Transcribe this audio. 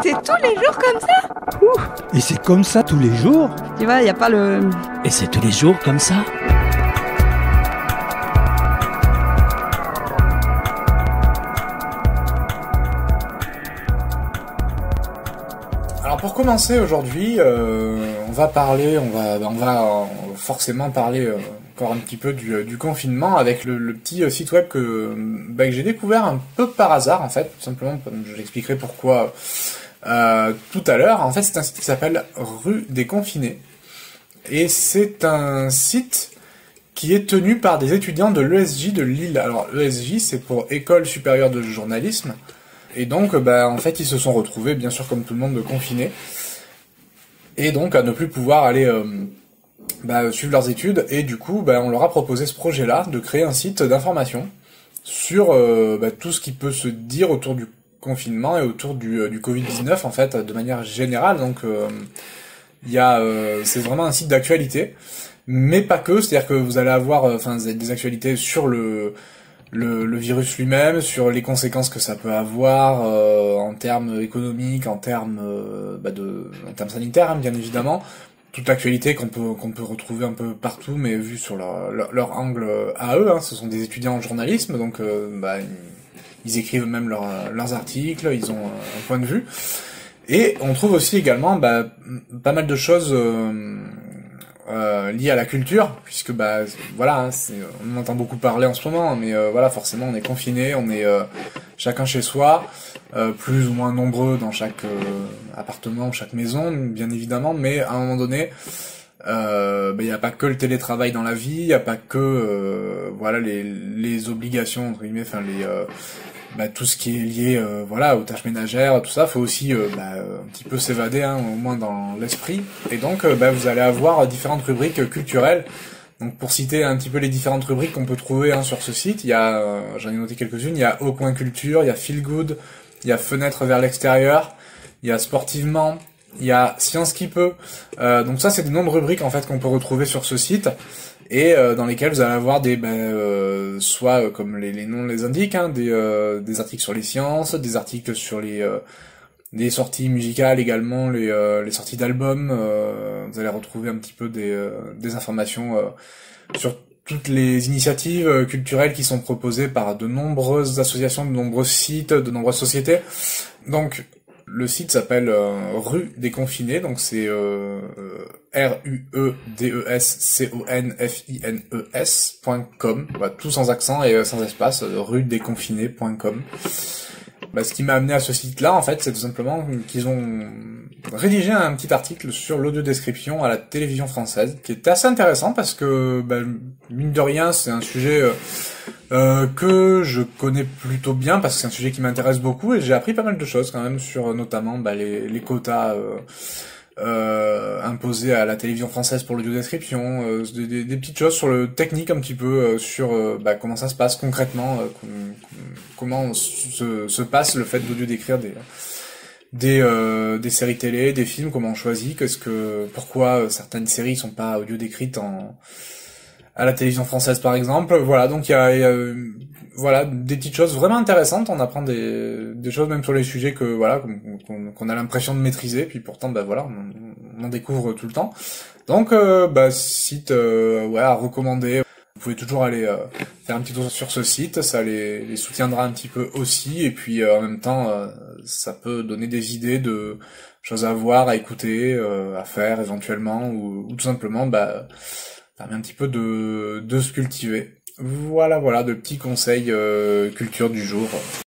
C'est tous les jours comme ça? Ouh, et c'est comme ça tous les jours? Tu vois, il n'y a pas le... Et c'est tous les jours comme ça? Alors pour commencer aujourd'hui, on va forcément parler encore un petit peu du confinement avec le petit site web que j'ai découvert un peu par hasard en fait, tout simplement. Je l'expliquerai pourquoi tout à l'heure. En fait, c'est un site qui s'appelle Rue des Confinés et c'est un site qui est tenu par des étudiants de l'ESJ de Lille. Alors l'ESJ, c'est pour École Supérieure de Journalisme. Et donc, en fait, ils se sont retrouvés, bien sûr, comme tout le monde, confinés. Et donc, à ne plus pouvoir aller suivre leurs études. Et du coup, on leur a proposé ce projet-là, de créer un site d'information sur tout ce qui peut se dire autour du confinement et autour du Covid-19, en fait, de manière générale. Donc, c'est vraiment un site d'actualité, mais pas que. C'est-à-dire que vous allez avoir des actualités sur le virus lui-même, sur les conséquences que ça peut avoir en termes économiques, en termes sanitaires, hein, bien évidemment. Toute l'actualité qu'on peut retrouver un peu partout, mais vue sur leur angle à eux. Hein. Ce sont des étudiants en journalisme, donc ils écrivent même leurs articles, ils ont un point de vue. Et on trouve aussi également pas mal de choses liées à la culture, puisque on en entend beaucoup parler en ce moment, mais forcément on est confinés, on est chacun chez soi, plus ou moins nombreux dans chaque appartement, chaque maison, bien évidemment, mais à un moment donné, il n'y a pas que le télétravail dans la vie, il n'y a pas que les obligations entre guillemets, tout ce qui est lié aux tâches ménagères, tout ça, faut aussi un petit peu s'évader, hein, au moins dans l'esprit. Et donc vous allez avoir différentes rubriques culturelles. Donc pour citer un petit peu les différentes rubriques qu'on peut trouver sur ce site, il y a j'en ai noté quelques-unes, il y a Au coin culture, il y a Feel Good, il y a Fenêtre vers l'extérieur, il y a Sportivement, il y a Science qui peut. Donc ça c'est des noms de rubriques en fait qu'on peut retrouver sur ce site. Et dans lesquels vous allez avoir des soit comme les noms les indiquent, hein, des articles sur les sciences, des articles sur des sorties musicales également, les sorties d'albums. Vous allez retrouver un petit peu des informations sur toutes les initiatives culturelles qui sont proposées par de nombreuses associations, de nombreux sites, de nombreuses sociétés. Donc le site s'appelle Rue des Confinés, donc c'est RUEDESCONFINES.com, tout sans accent et sans espace, ruedesconfinés.com. Ce qui m'a amené à ce site-là, en fait, c'est tout simplement qu'ils ont rédigé un petit article sur l'audiodescription à la télévision française, qui était assez intéressant parce que, mine de rien, c'est un sujet que je connais plutôt bien parce que c'est un sujet qui m'intéresse beaucoup et j'ai appris pas mal de choses quand même sur notamment les quotas imposés à la télévision française pour l'audiodescription, des petites choses sur le technique un petit peu, sur comment ça se passe concrètement, comment se passe le fait d'audio-décrire des séries télé, des films, comment on choisit, pourquoi certaines séries sont pas audio-décrites à la télévision française par exemple. Voilà, donc il y a des petites choses vraiment intéressantes. On apprend des choses même sur les sujets qu'on a l'impression de maîtriser, puis pourtant on en découvre tout le temps. Donc site à recommander. Vous pouvez toujours aller faire un petit tour sur ce site, ça les soutiendra un petit peu aussi, et puis en même temps ça peut donner des idées de choses à voir, à écouter, à faire éventuellement, ou tout simplement permet un petit peu de se cultiver. Voilà, de petits conseils culture du jour.